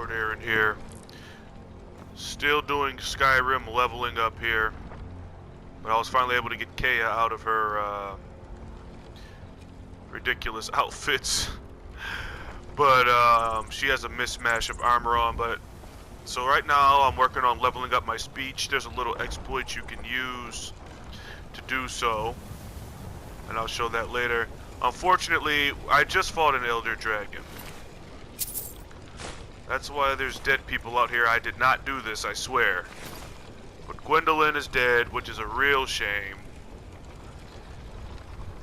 short errand here. Still doing Skyrim leveling up here. But I was finally able to get Kaya out of her ridiculous outfits. But she has a mismatch of armor on. But so right now I'm working on leveling up my speech. There's a little exploit you can use to do so, and I'll show that later. Unfortunately, I just fought an Elder Dragon. That's why there's dead people out here. I did not do this, I swear. But Gwendolyn is dead, which is a real shame.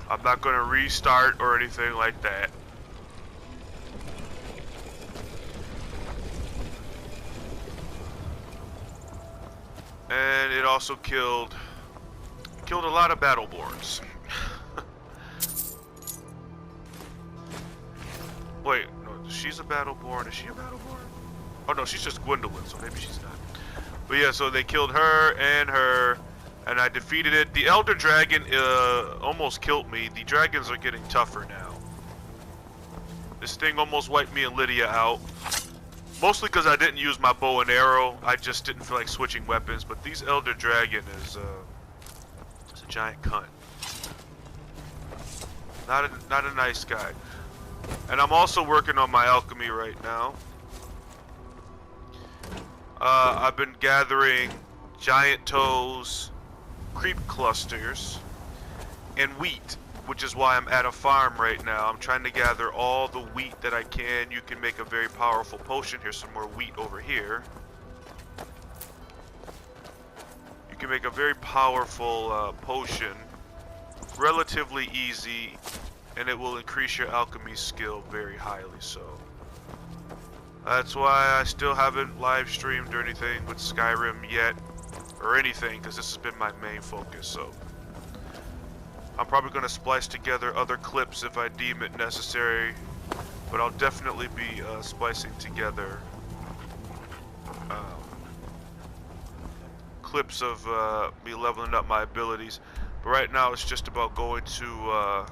I'm not going to restart or anything like that. And it also killed a lot of Battleborns. Wait, no, she's a Battleborn. Is she a Battleborn? Oh no, she's just Gwendolyn, so maybe she's not. But yeah, so they killed her, and I defeated it. The Elder Dragon almost killed me. The dragons are getting tougher now. This thing almost wiped me and Lydia out. Mostly because I didn't use my bow and arrow. I just didn't feel like switching weapons. But these Elder Dragon is a giant cunt. Not a nice guy. And I'm also working on my alchemy right now. I've been gathering giant toes, creep clusters, and wheat, which is why I'm at a farm right now. I'm trying to gather all the wheat that I can. You can make a very powerful potion. Here's some more wheat over here. You can make a very powerful potion, relatively easy, and it will increase your alchemy skill very highly so. That's why I still haven't live streamed or anything with Skyrim yet, or anything, because this has been my main focus. So I'm probably going to splice together other clips if I deem it necessary, but I'll definitely be splicing together clips of me leveling up my abilities. But right now it's just about going to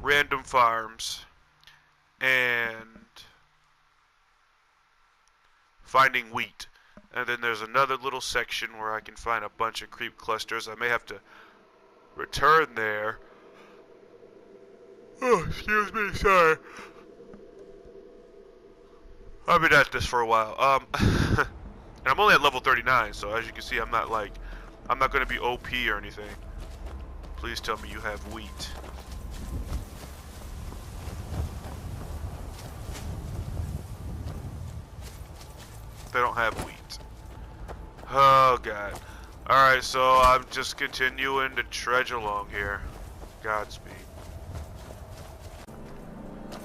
random farms and finding wheat. And then there's another little section where I can find a bunch of creep clusters. I may have to return there. Oh, excuse me, sorry. I've been at this for a while. And I'm only at level 39, so as you can see, I'm not going to be OP or anything. Please tell me you have wheat. They don't have wheat. Oh god. Alright, so I'm just continuing to trudge along here. Godspeed.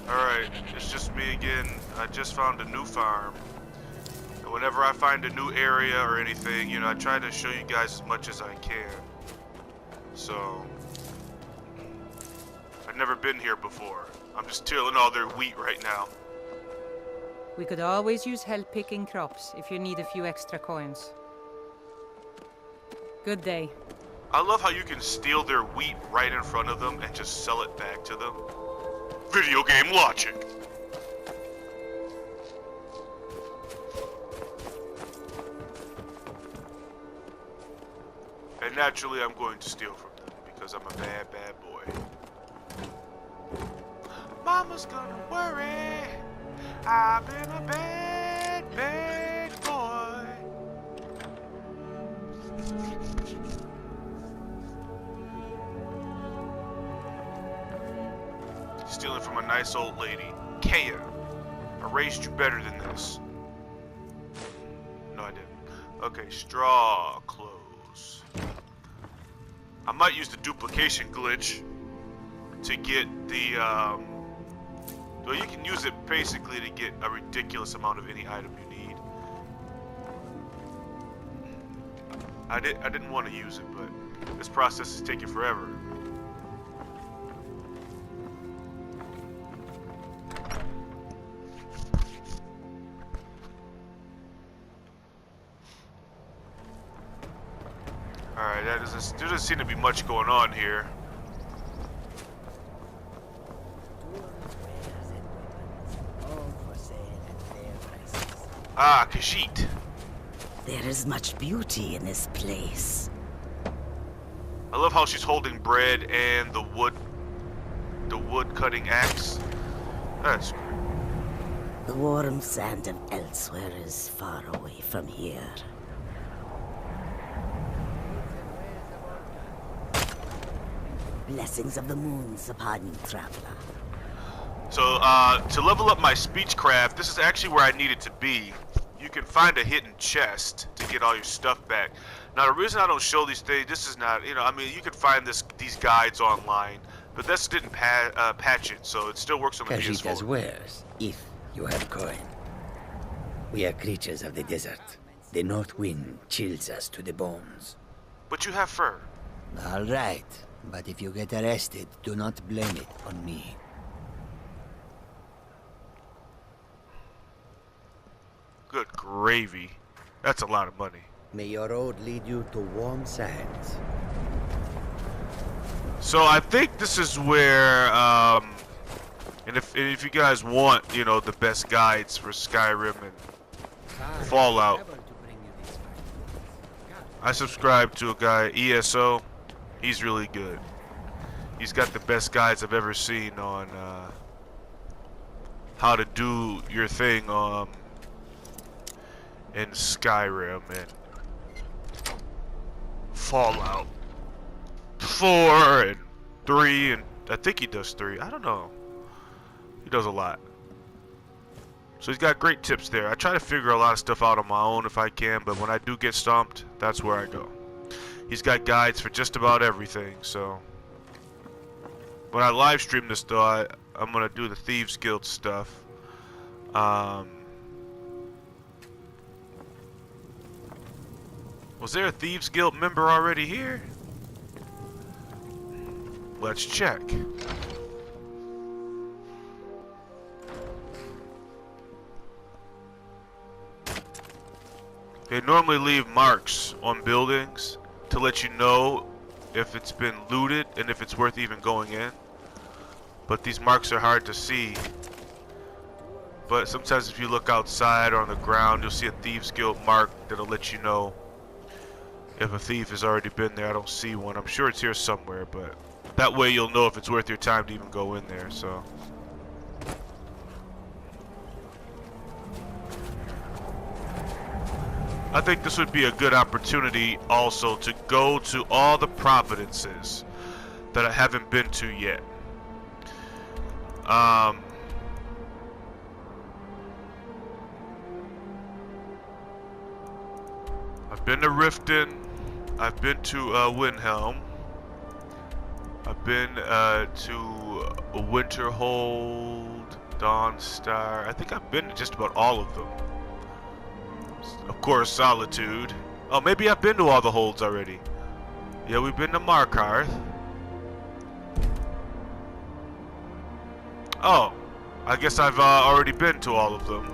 Alright, it's just me again. I just found a new farm. And whenever I find a new area or anything, you know, I try to show you guys as much as I can. So I've never been here before. I'm just tilling all their wheat right now. We could always use help picking crops if you need a few extra coins. Good day. I love how you can steal their wheat right in front of them and just sell it back to them. Video game logic. And naturally I'm going to steal from them because I'm a bad, bad boy. Mama's gonna worry. I've been a bad, bad boy. Stealing from a nice old lady. Kaya, I raised you better than this. No, I didn't. Okay, straw clothes. I might use the duplication glitch to get the, well, you can use it basically to get a ridiculous amount of any item you need. I didn't want to use it, but this process is taking forever. Alright, there doesn't seem to be much going on here. Ah, Khajiit. There is much beauty in this place. I love how she's holding bread and the wood cutting axe. That's great. The warm sand of elsewhere is far away from here. Blessings of the moons upon you, traveler. So, to level up my speechcraft, this is actually where I needed to be. You can find a hidden chest to get all your stuff back. Now, the reason I don't show these things, this is not, I mean, you can find these guides online, but this didn't patch it, so it still works on the Khajiit's PS4. wares, if you have coin. We are creatures of the desert. The north wind chills us to the bones. But you have fur. All right, but if you get arrested, do not blame it on me. Good gravy. That's a lot of money. May your road lead you to warm sands. So I think this is where, and if you guys want, the best guides for Skyrim and Fallout, I subscribe to a guy, ESO. He's really good. He's got the best guides I've ever seen on how to do your thing in Skyrim and Fallout 4 and 3, and I think he does 3. I don't know. He does a lot. So he's got great tips there. I try to figure a lot of stuff out on my own if I can, but when I do get stumped, that's where I go. He's got guides for just about everything, so when I live stream this though, I'm gonna do the Thieves Guild stuff. Was there a Thieves Guild member already here? Let's check. They normally leave marks on buildings to let you know if it's been looted and if it's worth even going in. But these marks are hard to see. But sometimes if you look outside or on the ground, you'll see a Thieves Guild mark that'll let you know if a thief has already been there. I don't see one. I'm sure it's here somewhere, but that way you'll know if it's worth your time to even go in there, so. I think this would be a good opportunity also to go to all the providences that I haven't been to yet. I've been to Riften. I've been to Windhelm. I've been to Winterhold, Dawnstar. I think I've been to just about all of them. Of course, Solitude. Oh, maybe I've been to all the holds already. Yeah, we've been to Markarth. Oh, I guess I've already been to all of them.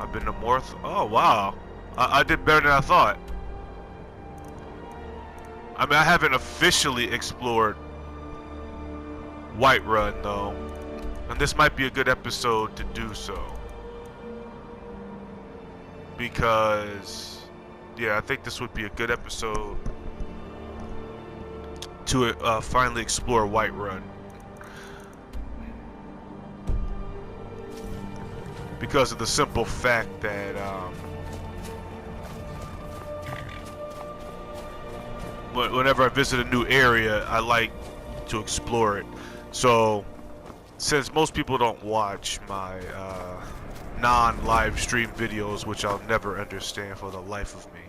I've been to Morth. Oh, wow. I did better than I thought. I mean, I haven't officially explored Whiterun, though. And this might be a good episode to do so. Because, yeah, I think this would be a good episode to finally explore Whiterun. Because of the simple fact that whenever I visit a new area, I like to explore it. So, since most people don't watch my non-live stream videos, which I'll never understand for the life of me,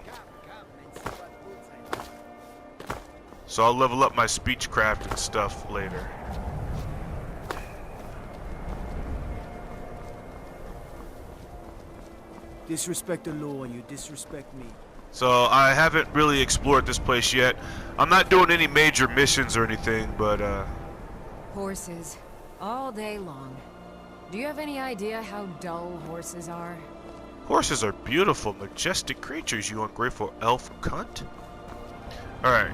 so I'll level up my speechcraft and stuff later. Disrespect the law and you disrespect me. So I haven't really explored this place yet. I'm not doing any major missions or anything, but Horses. All day long. Do you have any idea how dull horses are? horses are beautiful, majestic creatures, you ungrateful elf cunt. Alright.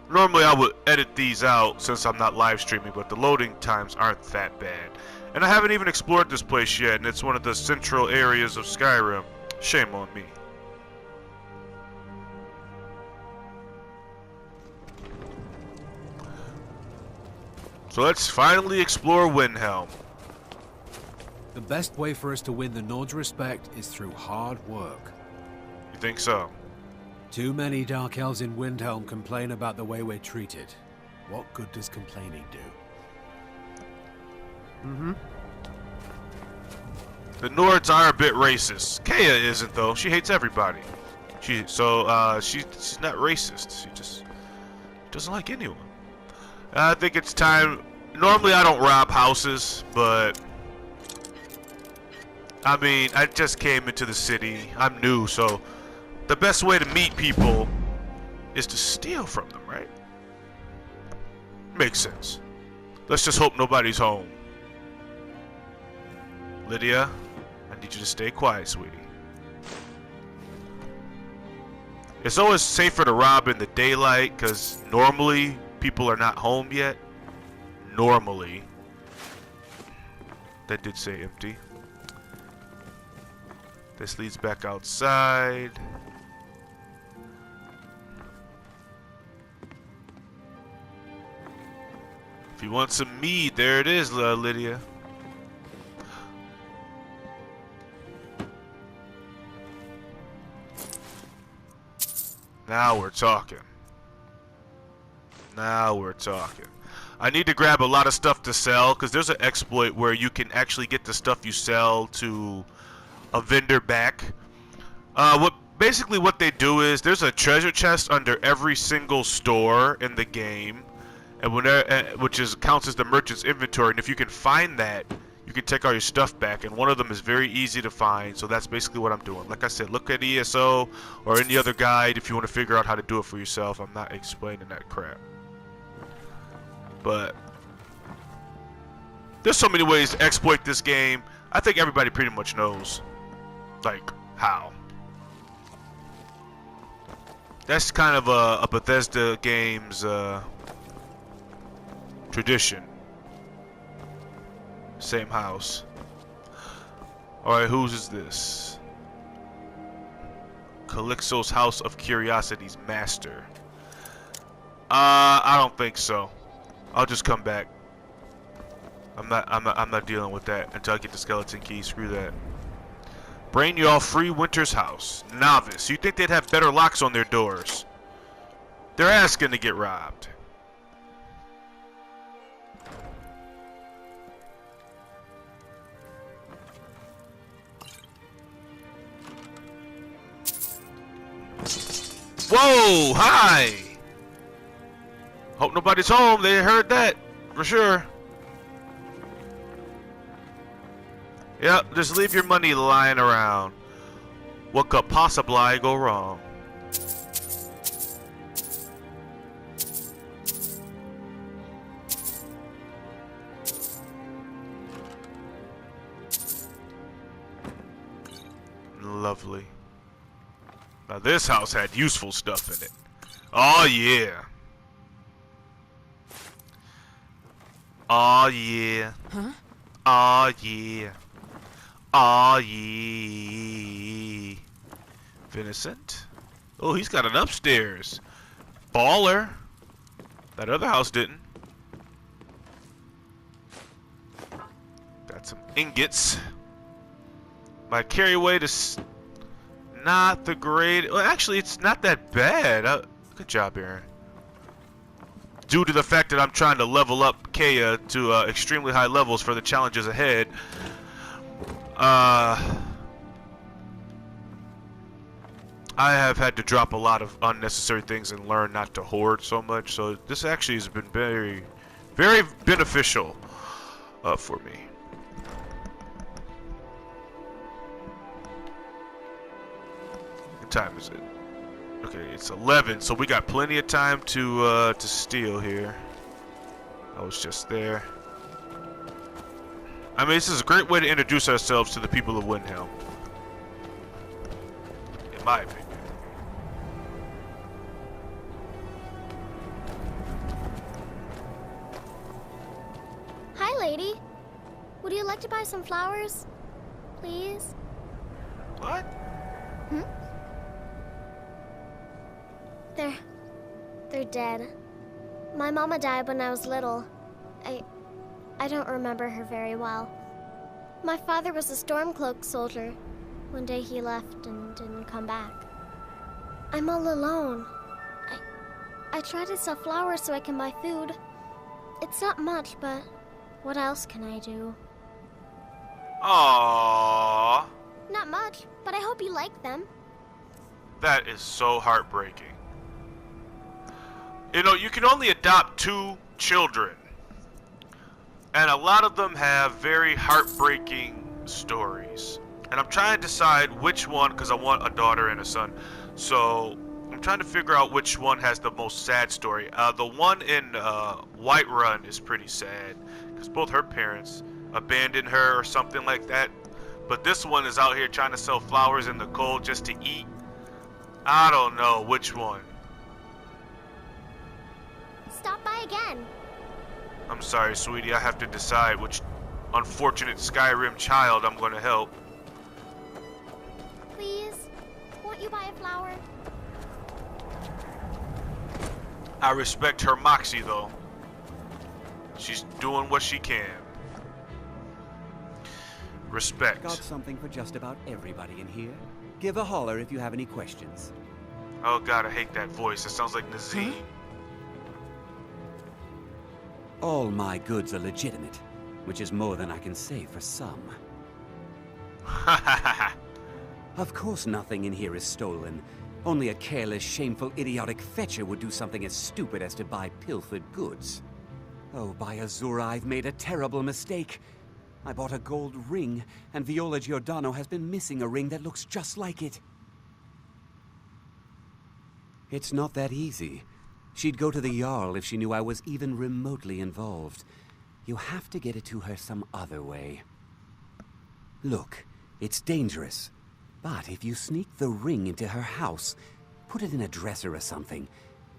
Normally I would edit these out since I'm not live streaming, but the loading times aren't that bad. And I haven't even explored this place yet, and it's one of the central areas of Skyrim. Shame on me. So let's finally explore Windhelm. The best way for us to win the Nord's respect is through hard work. You think so? Too many Dark Elves in Windhelm complain about the way we're treated. What good does complaining do? The Nords are a bit racist. Kaya isn't though. She hates everybody. She's not racist. She just doesn't like anyone. I think it's time. Normally I don't rob houses, but I mean, I just came into the city. I'm new, so the best way to meet people is to steal from them, right? Makes sense. Let's just hope nobody's home. Lydia, I need you to stay quiet, sweetie. It's always safer to rob in the daylight, because normally people are not home yet. Normally. That did say empty. This leads back outside. If you want some mead, there it is, Lydia. Now we're talking. Now we're talking. I need to grab a lot of stuff to sell, because there's an exploit where you can actually get the stuff you sell to a vendor back. Basically what they do is there's a treasure chest under every single store in the game, and which counts as the merchant's inventory. And if you can find that, you can take all your stuff back. And one of them is very easy to find. So that's basically what I'm doing. Like I said, look at ESO or any other guide if you want to figure out how to do it for yourself. I'm not explaining that crap. But there's so many ways to exploit this game. I think everybody pretty much knows, like, how. That's kind of a Bethesda game's tradition. Same house. Alright, whose is this? Calixo's House of Curiosity's master. I don't think so. I'll just come back. I'm not dealing with that until I get the skeleton key. Screw that. Brain y'all free Winter's house. Novice. You think they'd have better locks on their doors? They're asking to get robbed. Whoa! Hi! Hope nobody's home. They heard that. For sure. Yep, just leave your money lying around. What could possibly go wrong? Lovely. Now this house had useful stuff in it. Oh yeah. Oh yeah. Huh? Oh yeah. Oh yeah. Vincent. Oh, he's got an upstairs. Baller. That other house didn't. Got some ingots. My carry weight is not the great. Well, actually, it's not that bad. Good job, Aaron. Due to the fact that I'm trying to level up Kaya to extremely high levels for the challenges ahead, I have had to drop a lot of unnecessary things and learn not to hoard so much. So this actually has been very, very beneficial for me. What time is it? Okay, it's 11, so we got plenty of time to steal here. I was just there. I mean, this is a great way to introduce ourselves to the people of Windhelm, in my opinion. lady. Would you like to buy some flowers? Please? What? Hmm? They're dead. My mama died when I was little. I don't remember her very well. My father was a Stormcloak soldier. One day he left and didn't come back. I'm all alone. I try to sell flowers so I can buy food. It's not much, but what else can I do? Aww. Not much, but I hope you like them. That is so heartbreaking. You know, you can only adopt 2 children. And a lot of them have very heartbreaking stories. And I'm trying to decide which one, because I want a daughter and a son. So I'm trying to figure out which one has the most sad story. The one in Whiterun is pretty sad, because both her parents abandoned her or something like that. But this one is out here trying to sell flowers in the cold just to eat. I don't know which one. Stop by again. I'm sorry, sweetie. I have to decide which unfortunate Skyrim child I'm going to help. Please, won't you buy a flower? I respect her moxie, though. She's doing what she can. Respect. Got something for just about everybody in here. Give a holler if you have any questions. Oh god, I hate that voice. It sounds like Nazee. All my goods are legitimate, which is more than I can say for some. Of course nothing in here is stolen. Only a careless, shameful, idiotic fetcher would do something as stupid as to buy pilfered goods. Oh, by Azura, I've made a terrible mistake. I bought a gold ring, and Viola Giordano has been missing a ring that looks just like it. It's not that easy. She'd go to the Jarl if she knew I was even remotely involved. You have to get it to her some other way. Look, it's dangerous. But if you sneak the ring into her house, put it in a dresser or something,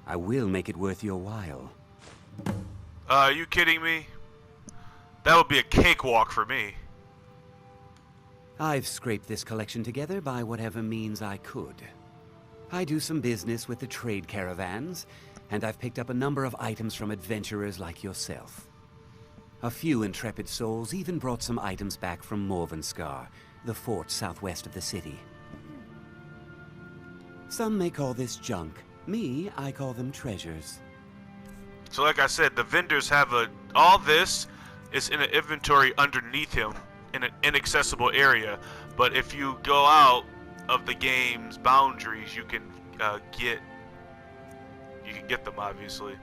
I will make it worth your while. Are you kidding me? That would be a cakewalk for me. I've scraped this collection together by whatever means I could. I do some business with the trade caravans, and I've picked up a number of items from adventurers like yourself. A few intrepid souls even brought some items back from Morvenskar, the fort southwest of the city. Some may call this junk. Me, I call them treasures. So like I said, the vendors have all this is in an inventory underneath him in an inaccessible area. But if you go out of the game's boundaries, you can get them, obviously.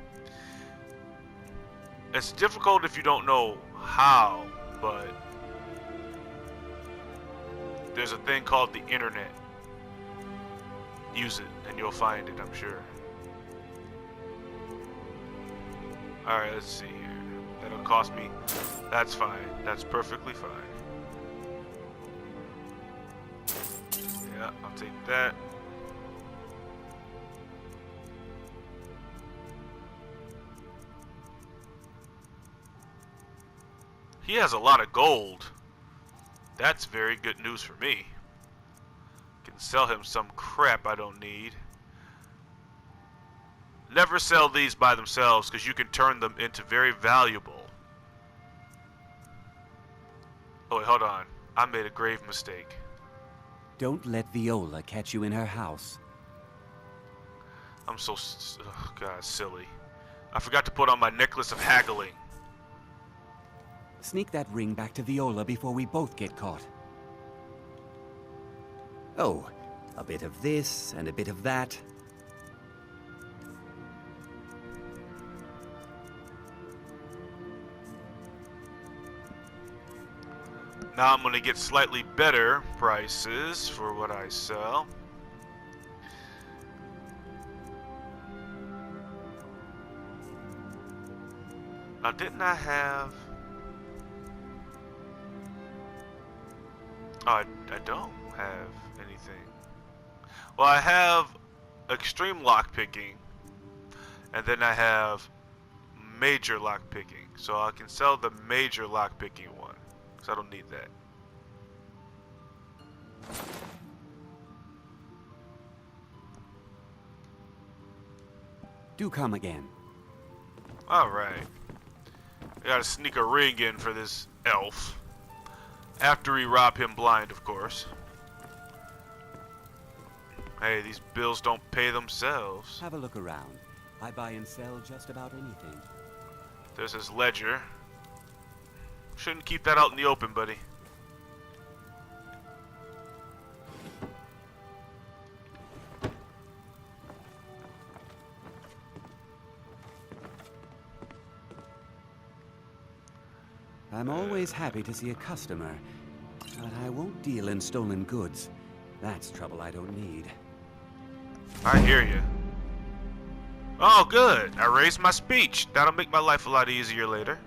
It's difficult if you don't know how, but there's a thing called the internet. Use it and you'll find it, I'm sure. Alright, let's see here. That'll cost me. That's fine. That's perfectly fine. Yeah, I'll take that. He has a lot of gold. That's very good news for me. Can sell him some crap I don't need. Never sell these by themselves because you can turn them into very valuable. Oh wait, hold on. I made a grave mistake. Don't let Viola catch you in her house. I'm so, oh god, silly. I forgot to put on my necklace of haggling. Sneak that ring back to Viola before we both get caught. Oh, a bit of this and a bit of that. Now I'm gonna get slightly better prices for what I sell. Now didn't I have... Oh, I don't have anything. Well, I have extreme lockpicking, and then I have major lockpicking. So I can sell the major lockpicking one, because I don't need that. Do come again. Alright. I gotta sneak a ring in for this elf. After we rob him blind, of course. Hey, these bills don't pay themselves. Have a look around. I buy and sell just about anything. There's his ledger. Shouldn't keep that out in the open, buddy. I'm always happy to see a customer, but I won't deal in stolen goods. That's trouble I don't need. I hear you. Oh, good. I raised my speech. That'll make my life a lot easier later.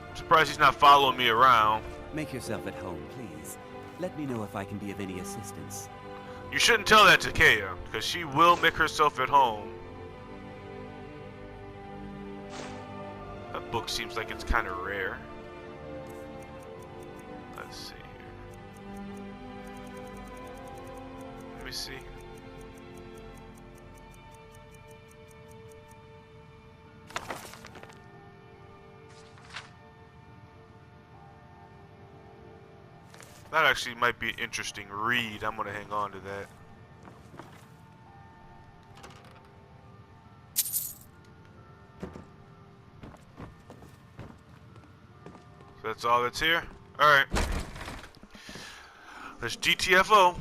I'm surprised he's not following me around. Make yourself at home, please. Let me know if I can be of any assistance. You shouldn't tell that to Kaya, because she will make herself at home. That book seems like it's kind of rare. Let's see here. Let me see. That actually might be an interesting read. I'm gonna hang on to that. So that's all that's here? Alright. Let's GTFO.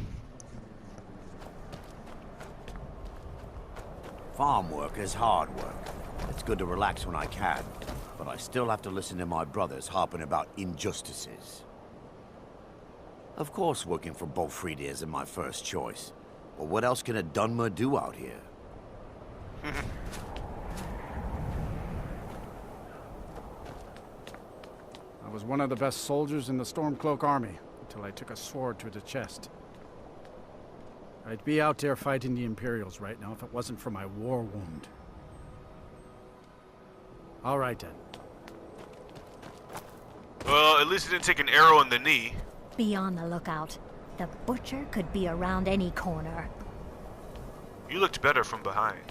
Farm work is hard work. It's good to relax when I can, but I still have to listen to my brothers harping about injustices. Of course working for Beaufrida isn't my first choice, but what else can a Dunmer do out here? I was one of the best soldiers in the Stormcloak army, until I took a sword to the chest. I'd be out there fighting the Imperials right now if it wasn't for my war wound. All right then. Well, at least it didn't take an arrow in the knee. Be on the lookout. The butcher could be around any corner. You looked better from behind.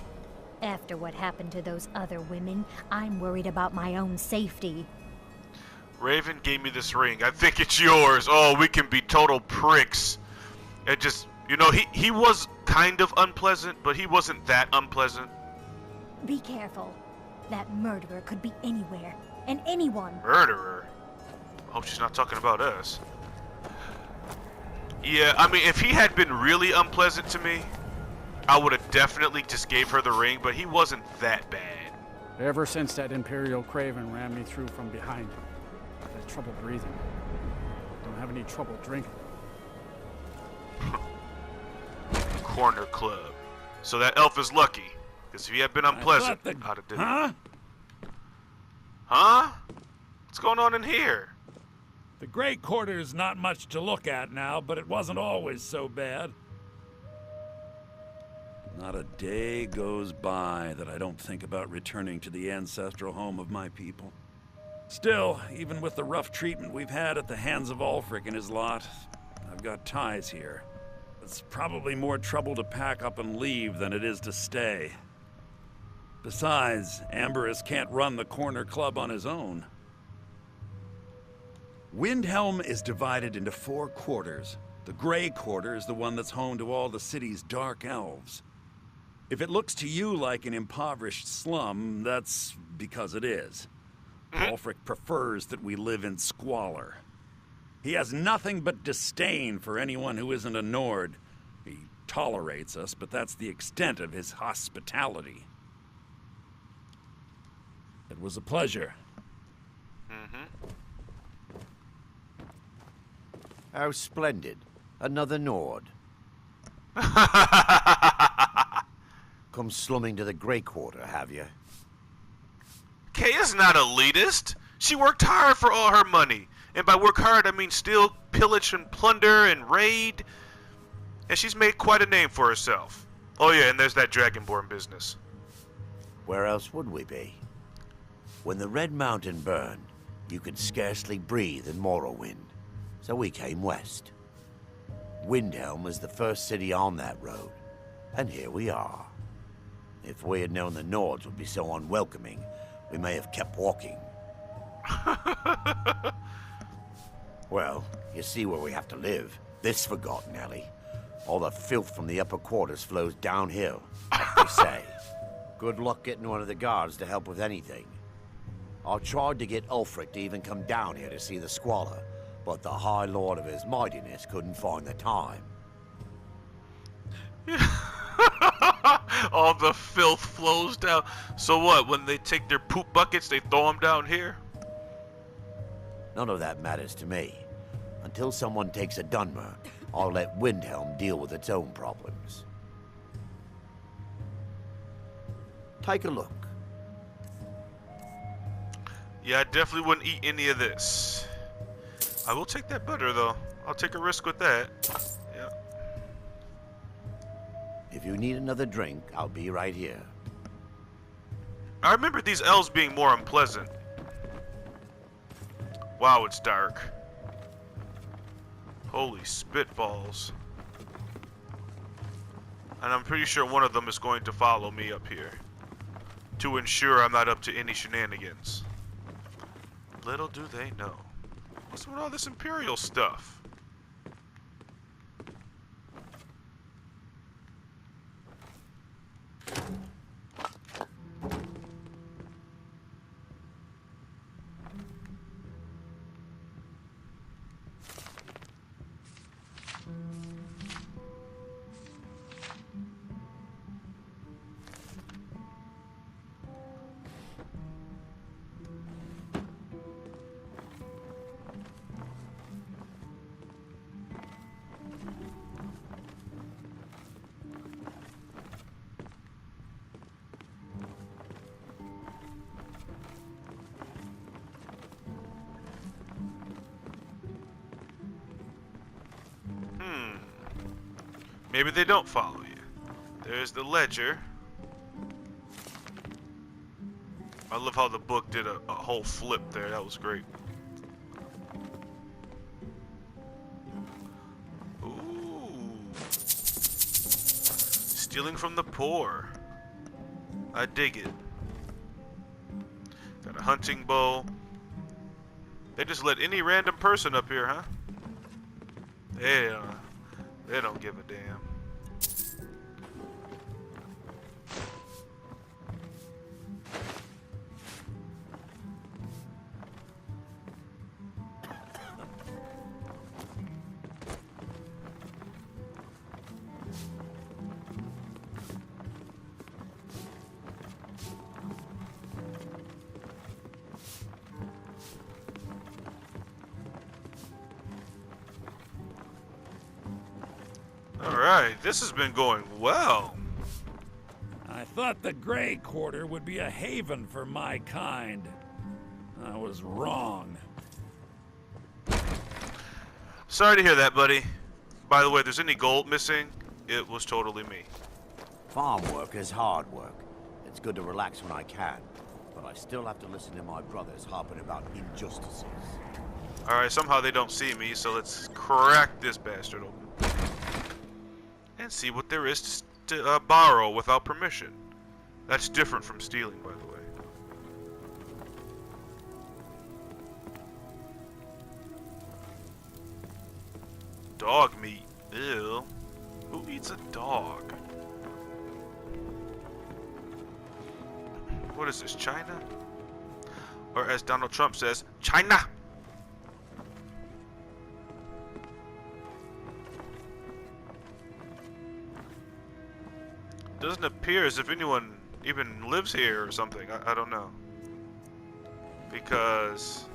After what happened to those other women, I'm worried about my own safety. Raven gave me this ring. I think it's yours. Oh, we can be total pricks. It just, you know, he was kind of unpleasant, but he wasn't that unpleasant. Be careful. That murderer could be anywhere, and anyone. Murderer? Hope she's not talking about us. Yeah, I mean, if he had been really unpleasant to me, I would have definitely just gave her the ring, but he wasn't that bad. Ever since that Imperial Craven ran me through from behind, I've had trouble breathing. Don't have any trouble drinking. Corner club. So that elf is lucky, because if he had been unpleasant, I'd have did it. Huh? Huh? What's going on in here? The Grey Quarter's not much to look at now, but it wasn't always so bad. Not a day goes by that I don't think about returning to the ancestral home of my people. Still, even with the rough treatment we've had at the hands of Ulfric and his lot, I've got ties here. It's probably more trouble to pack up and leave than it is to stay. Besides, Amberus can't run the Corner Club on his own. Windhelm is divided into 4 quarters. The Grey Quarter is the one that's home to all the city's dark elves. If it looks to you like an impoverished slum, that's because it is. Ulfric prefers that we live in squalor. He has nothing but disdain for anyone who isn't a Nord. He tolerates us, but that's the extent of his hospitality. It was a pleasure. How splendid. Another Nord. Come slumming to the Grey Quarter, have you? Kaya's not elitist. She worked hard for all her money. And by work hard, I mean steal, pillage, and plunder, and raid. And she's made quite a name for herself. Oh yeah, and there's that Dragonborn business. Where else would we be? When the Red Mountain burned, you could scarcely breathe in Morrowind. So we came west. Windhelm was the first city on that road. And here we are. If we had known the Nords would be so unwelcoming, we may have kept walking. Well, you see where we have to live. This forgotten alley. All the filth from the upper quarters flows downhill, like they say. Good luck getting one of the guards to help with anything. I tried to get Ulfric to even come down here to see the squalor, but the High Lord of his mightiness couldn't find the time. All the filth flows down. So what, when they take their poop buckets, they throw them down here? None of that matters to me. Until someone takes a Dunmer, I'll let Windhelm deal with its own problems. Take a look. Yeah, I definitely wouldn't eat any of this. I will take that butter, though. I'll take a risk with that. Yeah. If you need another drink, I'll be right here. I remember these elves being more unpleasant. Wow, it's dark. Holy spitballs. And I'm pretty sure one of them is going to follow me up here to ensure I'm not up to any shenanigans. Little do they know. What's with all this Imperial stuff? Maybe they don't follow you. There's the ledger. I love how the book did a whole flip there. That was great. Ooh. Stealing from the poor. I dig it. Got a hunting bow. They just let any random person up here, huh? They don't give a damn. Alright, this has been going well. I thought the Grey Quarter would be a haven for my kind. I was wrong. Sorry to hear that, buddy. By the way, if there's any gold missing, it was totally me. Farm work is hard work. It's good to relax when I can, but I still have to listen to my brothers harping about injustices. Alright, somehow they don't see me, so let's crack this bastard open. And see what there is to borrow without permission. That's different from stealing, by the way. Dog meat. Ew. Who eats a dog? What is this, China? Or as Donald Trump says, China! Doesn't appear as if anyone even lives here or something. I don't know. Because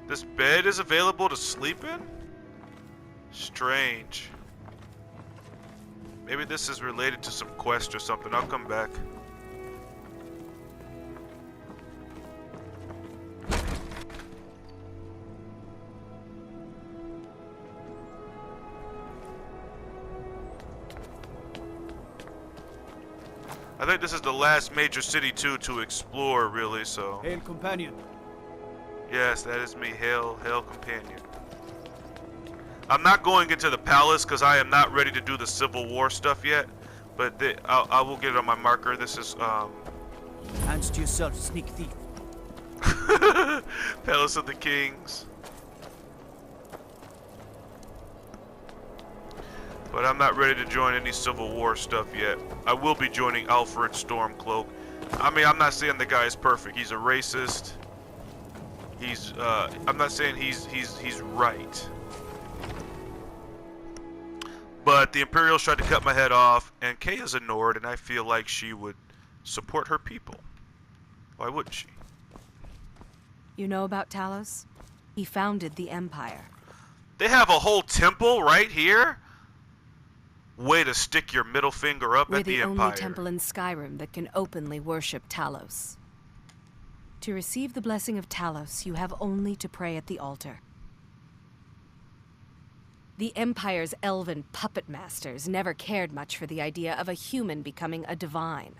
this bed is available to sleep in? Strange. Maybe this is related to some quest or something. I'll come back. I think this is the last major city too to explore, really. So. Hail, companion. Yes, that is me. Hail, hail, companion. I'm not going into the palace because I am not ready to do the Civil War stuff yet. But I will get it on my marker. This is Hands to yourself, sneak thief. Palace of the Kings. But I'm not ready to join any Civil War stuff yet. I will be joining Alfred Stormcloak. I mean, I'm not saying the guy is perfect. He's a racist. He's I'm not saying he's right. But the Imperials tried to cut my head off, and Kay is a Nord, and I feel like she would support her people. Why wouldn't she? You know about Talos? He founded the Empire. They have a whole temple right here? Way to stick your middle finger up at the Empire. We're the only temple in Skyrim that can openly worship Talos. To receive the blessing of Talos, you have only to pray at the altar. The Empire's elven puppet masters never cared much for the idea of a human becoming a divine,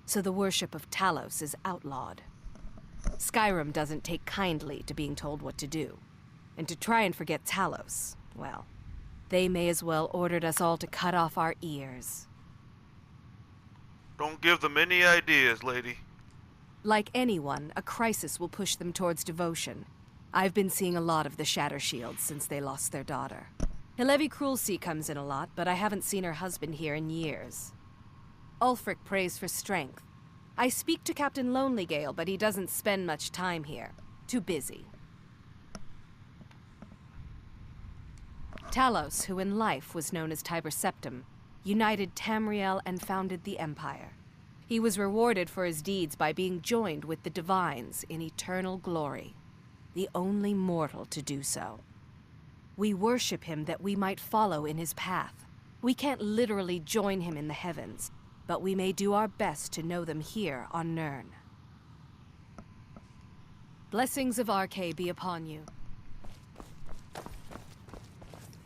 so the worship of Talos is outlawed. Skyrim doesn't take kindly to being told what to do, and to try and forget Talos, well, they may as well ordered us all to cut off our ears. Don't give them any ideas, lady. Like anyone, a crisis will push them towards devotion. I've been seeing a lot of the Shatter Shields since they lost their daughter. Hilevi Cruelseat comes in a lot, but I haven't seen her husband here in years. Ulfric prays for strength. I speak to Captain Lonelygale, but he doesn't spend much time here. Too busy. Talos, who in life was known as Tiber Septim, united Tamriel and founded the Empire. He was rewarded for his deeds by being joined with the Divines in eternal glory, the only mortal to do so. We worship him that we might follow in his path. We can't literally join him in the heavens, but we may do our best to know them here on Nirn. Blessings of Arkay be upon you.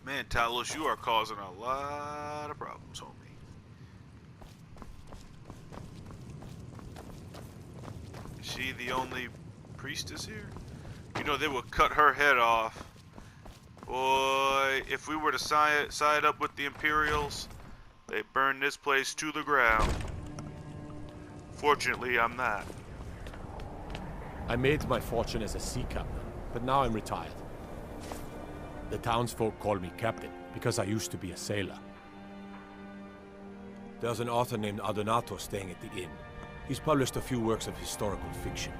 Man, Talos, you are causing a lot of problems, homie. Is she the only priestess here? You know, they would cut her head off. Boy, if we were to side up with the Imperials, they burn this place to the ground. Fortunately, I'm not. I made my fortune as a sea captain, but now I'm retired. The townsfolk call me captain because I used to be a sailor. There's an author named Adonato staying at the inn. He's published a few works of historical fiction.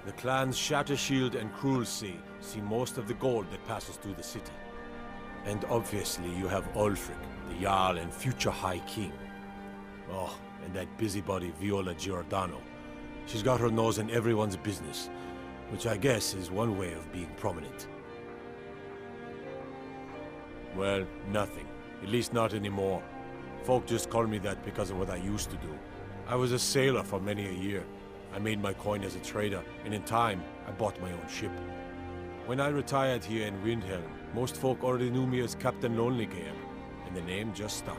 The clans Shattershield and Cruelseat see most of the gold that passes through the city. And obviously you have Ulfric, the Jarl and future High King. Oh, and that busybody Viola Giordano. She's got her nose in everyone's business, which I guess is one way of being prominent. Well, nothing. At least not anymore. Folk just call me that because of what I used to do. I was a sailor for many a year. I made my coin as a trader, and in time, I bought my own ship. When I retired here in Windhelm, most folk already knew me as Captain Lonelygale, and the name just stuck.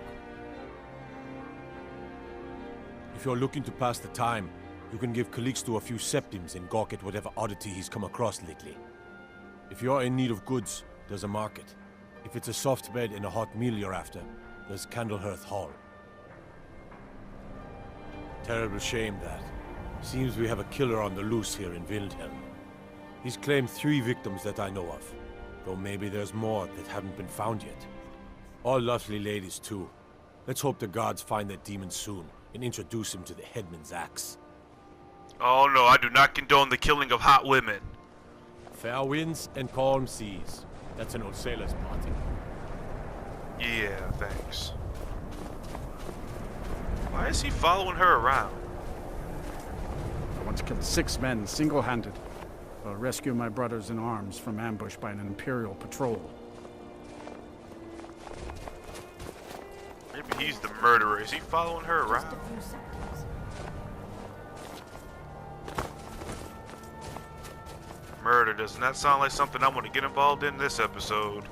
If you're looking to pass the time, you can give Calixto a few septims and gawk at whatever oddity he's come across lately. If you're in need of goods, there's a market. If it's a soft bed and a hot meal you're after, there's Candlehearth Hall. Terrible shame that. Seems we have a killer on the loose here in Windhelm. He's claimed 3 victims that I know of, though maybe there's more that haven't been found yet. All lovely ladies too. Let's hope the gods find that demon soon and introduce him to the headman's axe. Oh no, I do not condone the killing of hot women. Fair winds and calm seas. That's an old sailor's party. Yeah, thanks. Why is he following her around? I once killed 6 men single-handed while rescuing my brothers in arms from ambush by an Imperial patrol. Maybe he's the murderer. Is he following her around? Murder does not sound like something I want to get involved in this episode.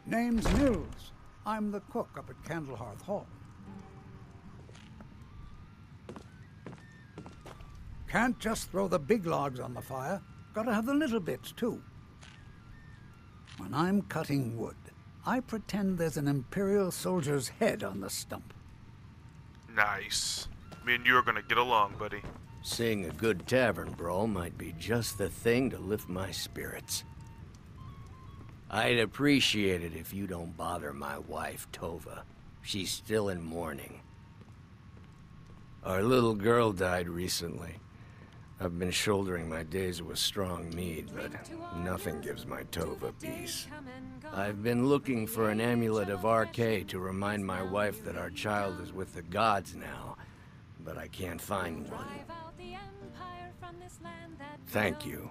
Name name's Mills. I'm the cook up at Candlehearth Hall. Can't just throw the big logs on the fire. Gotta have the little bits, too. When I'm cutting wood, I pretend there's an Imperial soldier's head on the stump. Nice. Me and you are gonna get along, buddy. Seeing a good tavern brawl might be just the thing to lift my spirits. I'd appreciate it if you don't bother my wife, Tova. She's still in mourning. Our little girl died recently. I've been shouldering my days with strong mead, but nothing gives my Tova peace. I've been looking for an amulet of RK to remind my wife that our child is with the gods now, but I can't find one. Thank you.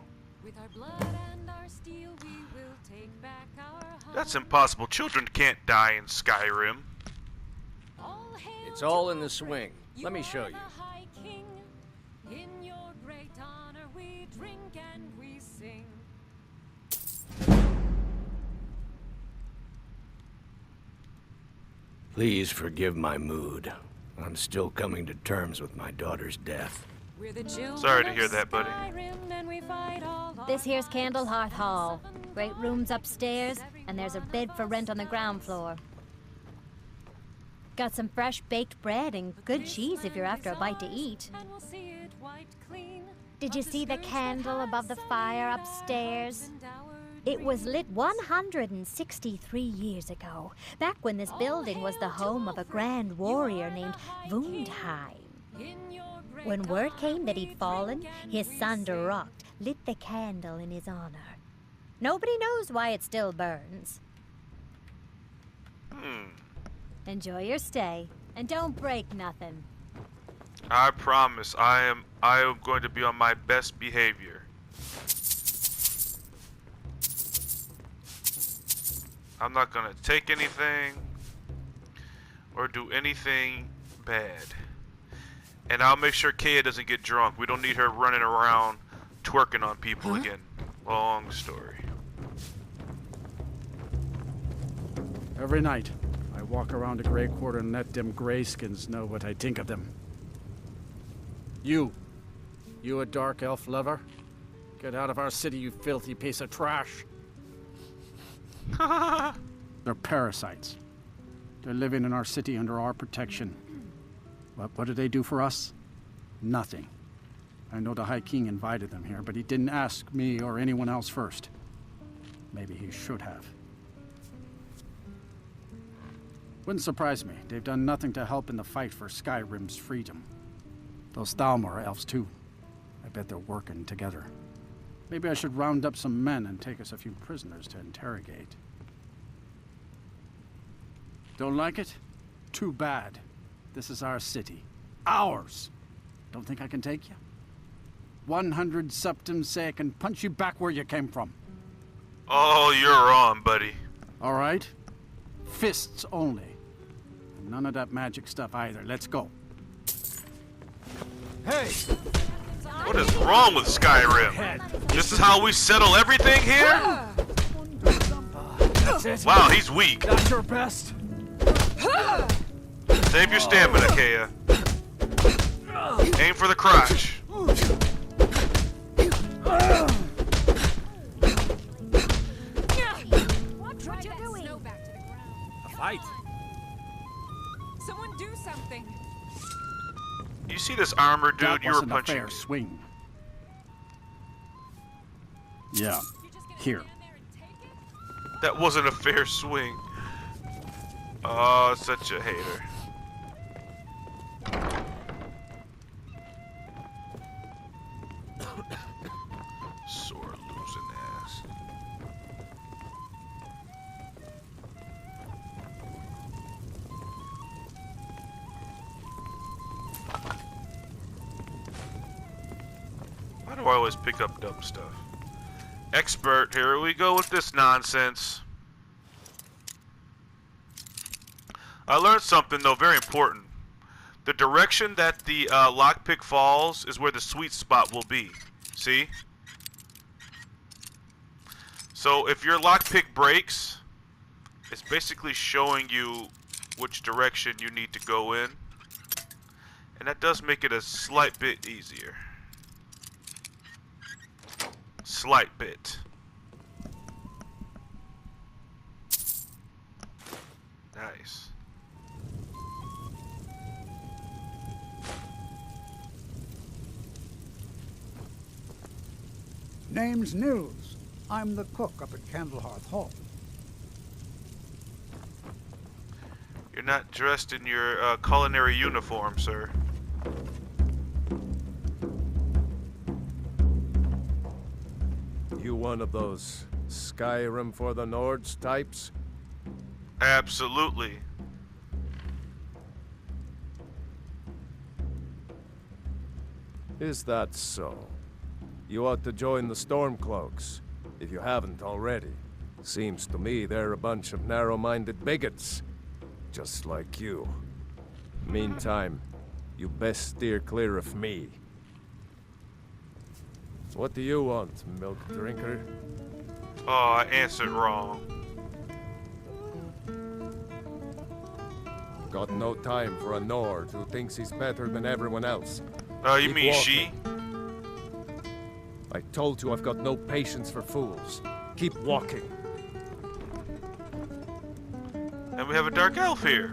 That's impossible. Children can't die in Skyrim. It's all in the swing. Let me show you. Please forgive my mood. I'm still coming to terms with my daughter's death. Sorry to hear that, buddy. This here's Candlehearth Hall. Great rooms upstairs, and there's a bed for rent on the ground floor. Got some fresh baked bread and good cheese if you're after a bite to eat. Did you see the candle above the fire upstairs? It was lit 163 years ago, back when this building was the home of a grand warrior named Wundheim. When word came that he'd fallen, his son Durocht lit the candle in his honor. Nobody knows why it still burns. Enjoy your stay, and don't break nothing. I promise. I am going to be on my best behavior. I'm not gonna take anything or do anything bad. And I'll make sure Kaya doesn't get drunk. We don't need her running around twerking on people again. Long story. Every night, I walk around the Grey Quarter and let them grayskins know what I think of them. You a dark elf lover? Get out of our city, you filthy piece of trash. They're parasites. They're living in our city under our protection. What do they do for us? Nothing. I know the High King invited them here, but he didn't ask me or anyone else first. Maybe he should have. Wouldn't surprise me. They've done nothing to help in the fight for Skyrim's freedom. Those Thalmor are elves too. I bet they're working together. Maybe I should round up some men and take us a few prisoners to interrogate. Don't like it? Too bad. This is our city. Ours! Don't think I can take you? 100 septims say I can punch you back where you came from. Oh, you're on, buddy. All right. Fists only. And none of that magic stuff either. Let's go. Hey! What is wrong with Skyrim? This is how we settle everything here? Wow, he's weak. That's your best. Save your stamina, Kaya. Aim for the crotch. What you doing? A fight. Someone do something. You see this armor, dude? That You were wasn't a punching. fair swing. Yeah. Here. That wasn't a fair swing. Oh, such a hater. Sore losing ass. Why do I always pick up dumb stuff? Expert, here we go with this nonsense. I learned something though, very important. The direction that the lockpick falls is where the sweet spot will be. See? So if your lockpick breaks, It's basically showing you which direction you need to go in. And that does make it a slight bit easier. Slight bit. Nice. Name's Nils. I'm the cook up at Candlehearth Hall. You're not dressed in your culinary uniform, sir. You one of those Skyrim for the Nords types? Absolutely. Is that so? You ought to join the Stormcloaks, if you haven't already. Seems to me they're a bunch of narrow-minded bigots, just like you. Meantime, you best steer clear of me. What do you want, milk drinker? Oh, I answered wrong. Got no time for a Nord who thinks he's better than everyone else. Oh, you Keep mean walking. she? I told you I've got no patience for fools. Keep walking. And we have a dark elf here.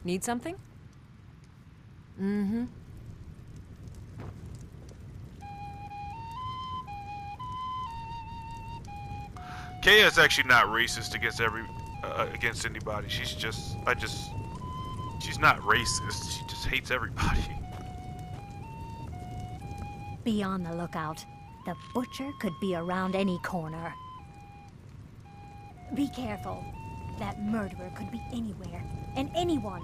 Need something? Mm-hmm. Kaya's actually not racist against anybody. She's not racist. She just hates everybody. Be on the lookout. The butcher could be around any corner. Be careful. That murderer could be anywhere, and anyone.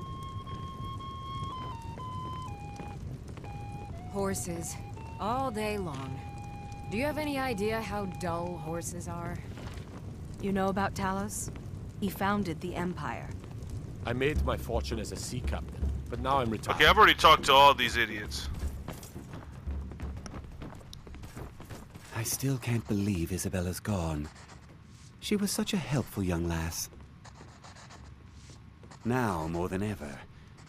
Horses. All day long. Do you have any idea how dull horses are? You know about Talos? He founded the Empire. I made my fortune as a sea captain, but now I'm retired. Okay, I've already talked to all these idiots. I still can't believe Isabella's gone. She was such a helpful young lass. Now, more than ever,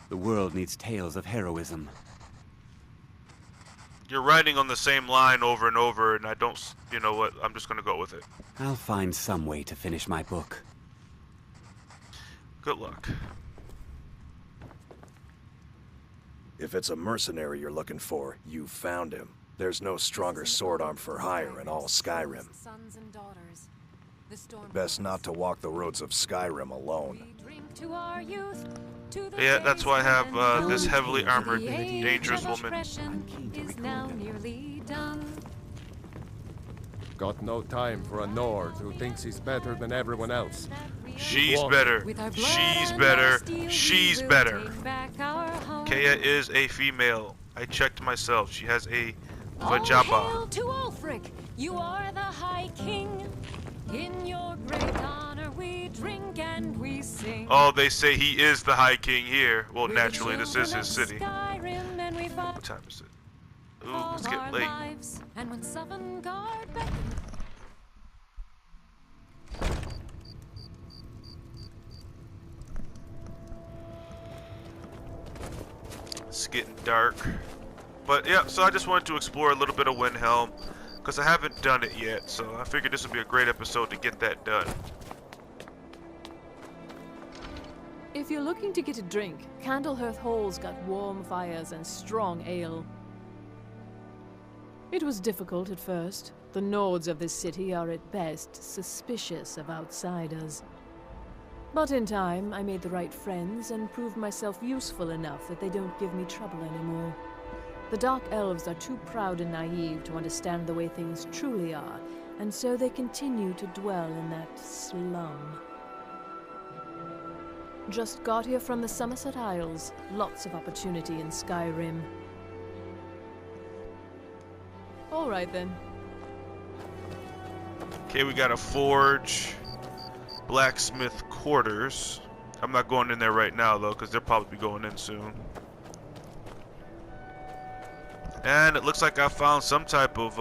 the world needs tales of heroism. You're writing on the same line over and over, and I don't, you know what, I'm just gonna go with it. I'll find some way to finish my book. Good luck. If it's a mercenary you're looking for, you found him. There's no stronger sword arm for hire in all Skyrim. Best not to walk the roads of Skyrim alone. Yeah, that's why I have this heavily armored, dangerous woman. Got no time for a Nord who thinks he's better than everyone else. She's better. She's better. She's better. Kaya is a female. I checked myself. She has a vajaba. All hail to Ulfric. You are the High King. In your great honor we drink and we sing. Oh, they say he is the High King here. Well, naturally, this is his city. What time is it? Ooh, let's get late. And when Sovngarde It's getting dark. But yeah, so I just wanted to explore a little bit of Windhelm, because I haven't done it yet, so I figured this would be a great episode to get that done. If you're looking to get a drink, Candlehearth Hall's got warm fires and strong ale. It was difficult at first. The Nords of this city are at best suspicious of outsiders. But in time, I made the right friends and proved myself useful enough that they don't give me trouble anymore. The Dark Elves are too proud and naive to understand the way things truly are, and so they continue to dwell in that slum. Just got here from the Somerset Isles. Lots of opportunity in Skyrim. All right then. Okay, we got a forge, blacksmith quarters. I'm not going in there right now though, because they'll probably be going in soon. And it looks like I found some type of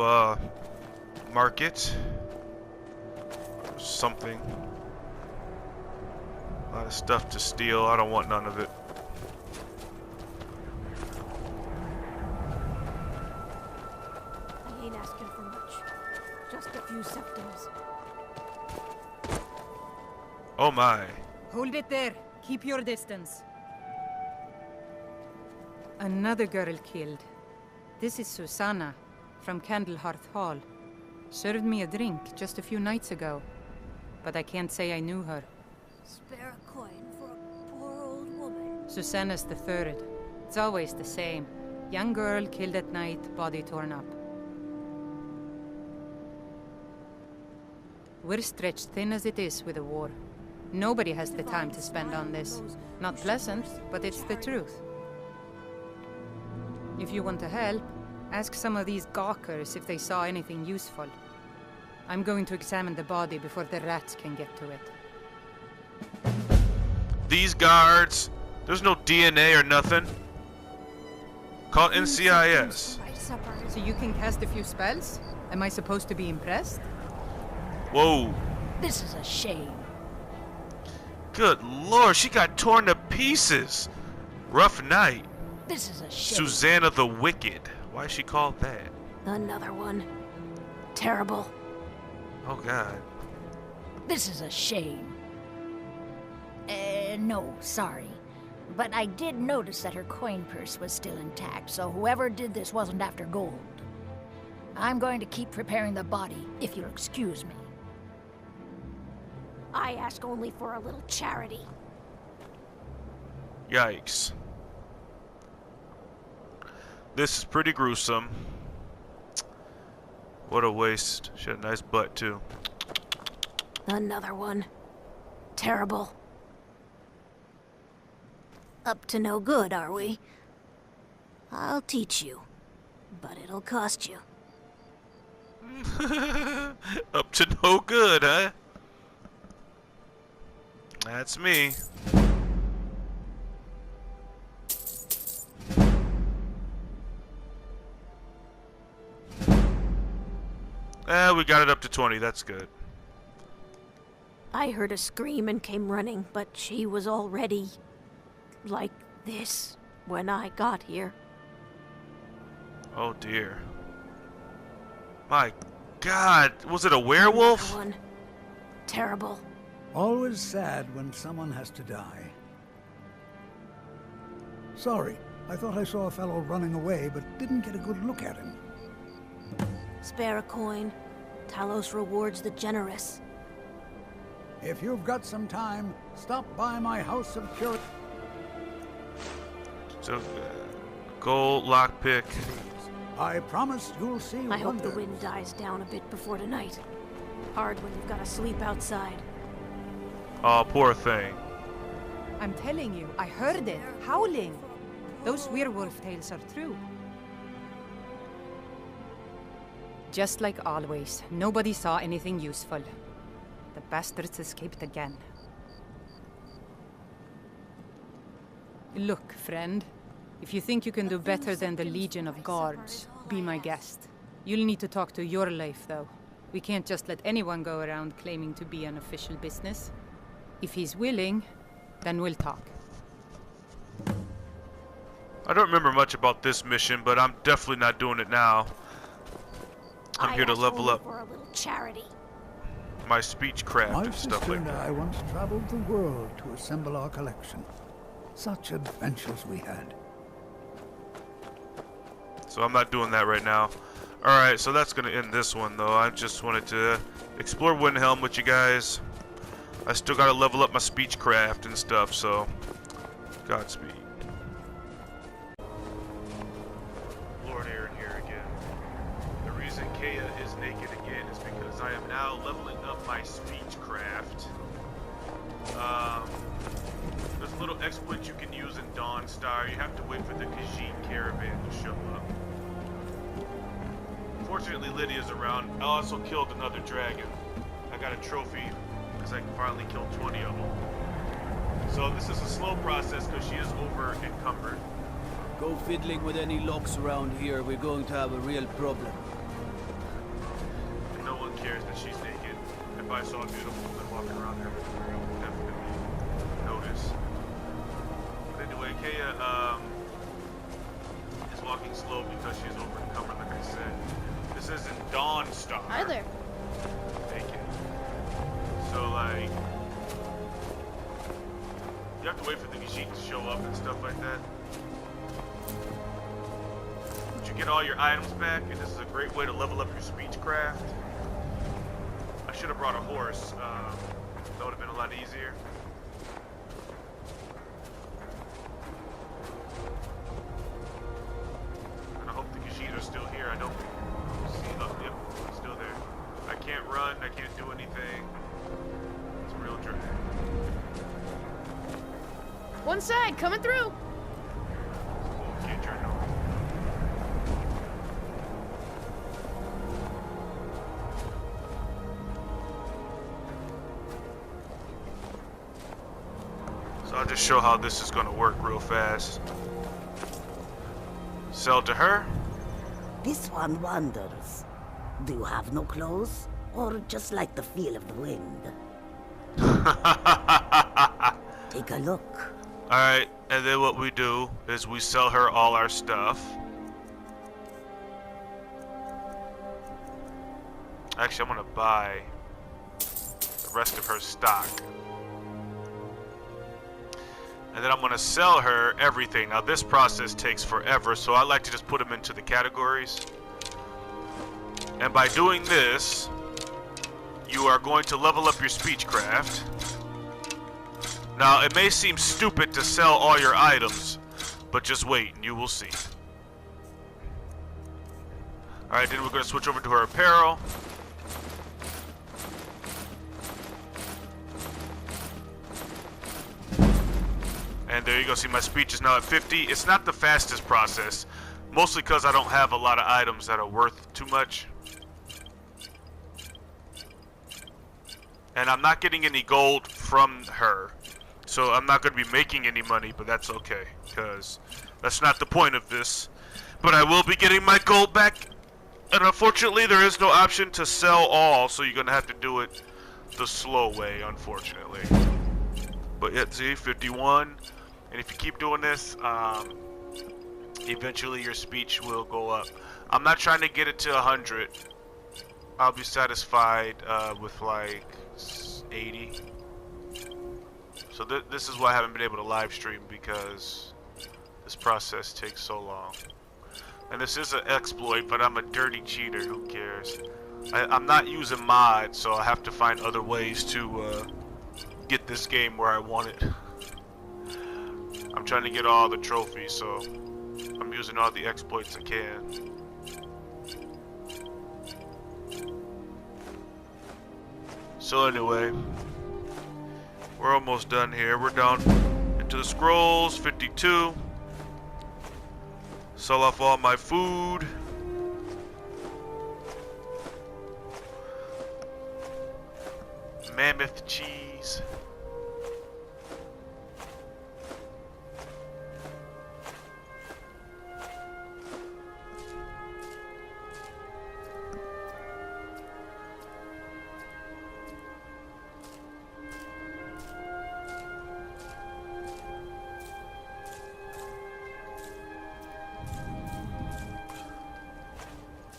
market. something. A lot of stuff to steal. I don't want none of it. I ain't asking for much. Just a few septims. Oh my. Hold it there. Keep your distance. Another girl killed. This is Susanna, from Candlehearth Hall. Served me a drink just a few nights ago, but I can't say I knew her. Spare a coin for a poor old woman. Susanna's the third. It's always the same. Young girl killed at night, body torn up. We're stretched thin as it is with the war. Nobody has the time to spend on this. Not pleasant, but it's the truth. If you want to help, ask some of these gawkers if they saw anything useful. I'm going to examine the body before the rats can get to it. These guards, there's no DNA or nothing. Call NCIS. So you can cast a few spells? Am I supposed to be impressed? Whoa. This is a shame. Good lord, she got torn to pieces. Rough night. This is a shame. Susanna the Wicked. Why is she called that? Another one. Terrible. Oh god. This is a shame. No, sorry. But I did notice that her coin purse was still intact, so whoever did this wasn't after gold. I'm going to keep preparing the body, if you'll excuse me. I ask only for a little charity. Yikes. This is pretty gruesome. What a waste. She had a nice butt too. Another one. Terrible. Up to no good, are we? I'll teach you, but it'll cost you. Up to no good, huh? That's me. We got it up to 20, that's good. I heard a scream and came running, but she was already like this when I got here. Oh dear. My god, was it a werewolf? One. Terrible. Always sad when someone has to die. Sorry, I thought I saw a fellow running away, but didn't get a good look at him. Spare a coin. Talos rewards the generous. If you've got some time, stop by my house of purity. So, gold lockpick. I promise you'll see I hope the wonders. wind dies down a bit before tonight. Hard when you've got to sleep outside. Oh, poor thing. I'm telling you, I heard it, howling. Those werewolf tales are true. Just like always, nobody saw anything useful. The bastards escaped again. Look, friend. If you think you can do better than the Legion of Guards, be my guest. You'll need to talk to your life, though. We can't just let anyone go around claiming to be an official business. If he's willing, then we'll talk. I don't remember much about this mission, but I'm definitely not doing it now. I'm here to level up For a little charity. my speechcraft My and stuff sister like and that. I once traveled the world to assemble our collection. Such adventures we had. So I'm not doing that right now. Alright, so that's going to end this one, though. I just wanted to explore Windhelm with you guys. I still got to level up my speechcraft and stuff, so Godspeed. Lord Aaron here again. The reason Kea is naked again is because I am now leveling up my speechcraft. There's a little exploit you can use in Dawnstar. You have to wait for the Khajiit caravan to show up. Fortunately, Lydia's around. I also killed another dragon. I got a trophy because I finally killed 20 of them. So this is a slow process because she is over encumbered. Go fiddling with any locks around here, we're going to have a real problem. And no one cares that she's naked. If I saw a beautiful woman walking around there, I would definitely notice. But anyway, Kaya is walking slow because she's overcome, like I said. This isn't Dawnstar. Hi there. Thank you. So, like, you have to wait for the Gijit to show up and stuff like that. But you get all your items back, and this is a great way to level up your speechcraft. I should have brought a horse. That would have been a lot easier. And I hope the Gijit are still here. I don't see. Oh, yep, it's still there. I can't run. I can't do anything. It's a real drag. One side, coming through. Cool, can't turn it on. So I'll just show how this is going to work real fast. Sell to her. This one wonders. Do you have no clothes? Or just like the feel of the wind? Take a look. Alright, and then what we do is we sell her all our stuff. Actually, I'm gonna buy the rest of her stock. And then I'm gonna sell her everything. Now this process takes forever, so I like to just put them into the categories. And by doing this, you are going to level up your speechcraft. Now, it may seem stupid to sell all your items, but just wait and you will see. Alright, then we're going to switch over to her apparel. And there you go, see my speech is now at 50. It's not the fastest process, mostly because I don't have a lot of items that are worth too much. And I'm not getting any gold from her. So I'm not going to be making any money, but that's okay, because that's not the point of this. But I will be getting my gold back, and unfortunately there is no option to sell all, so you're going to have to do it the slow way, unfortunately. But yeah, see, 51, and if you keep doing this, eventually your speech will go up. I'm not trying to get it to 100. I'll be satisfied with like 80. So this is why I haven't been able to live stream, because this process takes so long. And this is an exploit, but I'm a dirty cheater, who cares? I'm not using mods, so I have to find other ways to get this game where I want it. I'm trying to get all the trophies, so I'm using all the exploits I can. So anyway, we're almost done here. We're down into the scrolls, 52. Sell off all my food. Mammoth cheese.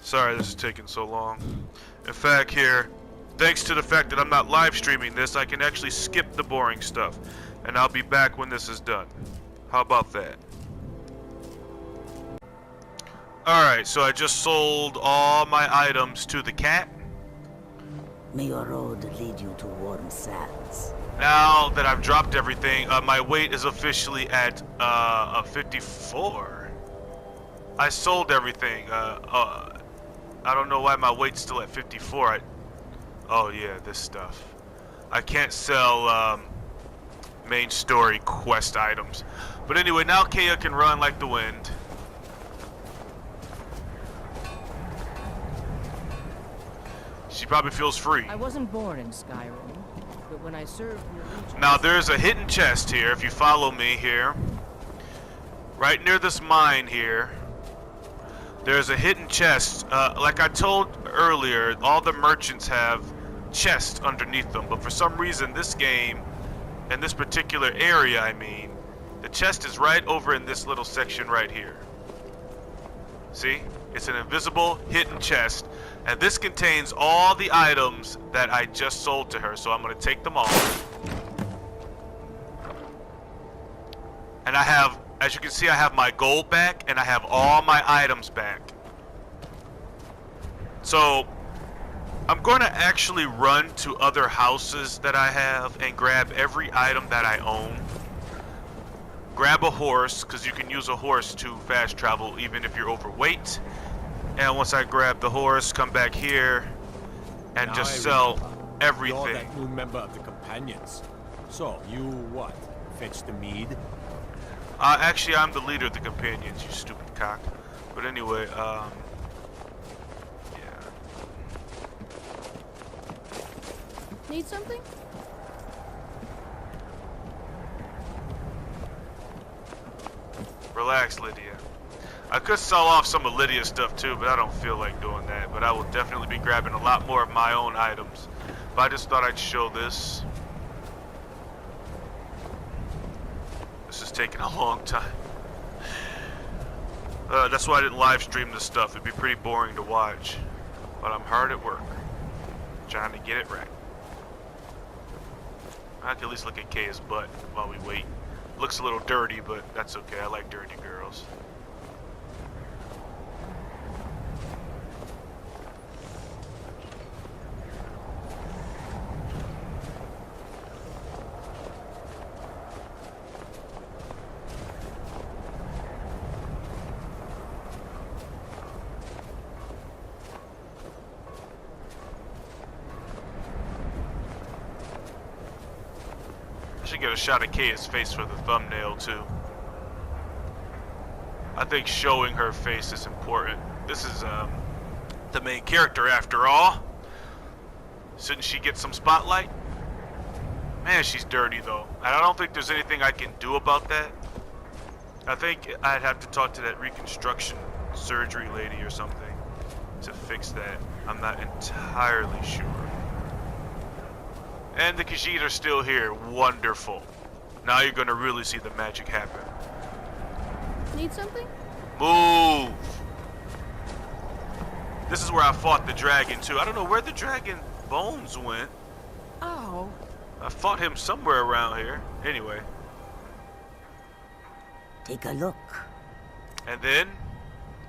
Sorry this is taking so long. In fact here, thanks to the fact that I'm not live streaming this, I can actually skip the boring stuff. And I'll be back when this is done. How about that? Alright, so I just sold all my items to the cat. May your road lead you to warm sands. Now that I've dropped everything, my weight is officially at 54. I sold everything. I don't know why my weight's still at 54. Oh yeah, this stuff. I can't sell main story quest items. But anyway, now Kaya can run like the wind. She probably feels free. I wasn't born in Skyrim, but when I served in the Legion... Now there's a hidden chest here, if you follow me here. Right near this mine here. There's a hidden chest. Like I told earlier, all the merchants have chest underneath them, but for some reason this game, in this particular area I mean, the chest is right over in this little section right here. See? It's an invisible hidden chest, and this contains all the items that I just sold to her, so I'm going to take them all. And I have, as you can see, I have my gold back, and I have all my items back. So, I'm going to actually run to other houses that I have and grab every item that I own. Grab a horse, because you can use a horse to fast travel even if you're overweight. And once I grab the horse, come back here and Now just I sell remember. everything. You're that new member of the Companions. So, you what? Fetch the mead? Actually, I'm the leader of the Companions, you stupid cock. But anyway, yeah. Need something? Relax, Lydia. I could sell off some of Lydia's stuff too, but I don't feel like doing that. But I will definitely be grabbing a lot more of my own items. But I just thought I'd show this. This is taking a long time. That's why I didn't live stream this stuff. It'd be pretty boring to watch. But I'm hard at work, trying to get it right. I can at least look at Kaya's butt while we wait. Looks a little dirty, but that's okay. I like dirty girls. I should get a shot of Kaya's face for the thumbnail too. I think showing her face is important. This is the main character after all. Shouldn't she get some spotlight? Man, she's dirty though. And I don't think there's anything I can do about that. I think I'd have to talk to that reconstruction surgery lady or something to fix that. I'm not entirely sure. And the Khajiit are still here. Wonderful. Now you're gonna really see the magic happen. Need something? Move! This is where I fought the dragon too. I don't know where the dragon bones went. Oh. I fought him somewhere around here. Anyway. Take a look. And then,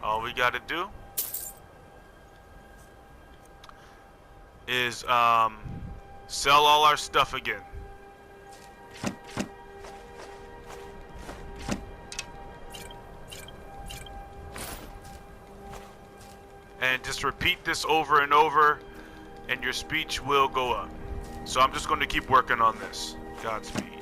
all we gotta do is, sell all our stuff again. And just repeat this over and over, and your speech will go up. So I'm just going to keep working on this. Godspeed.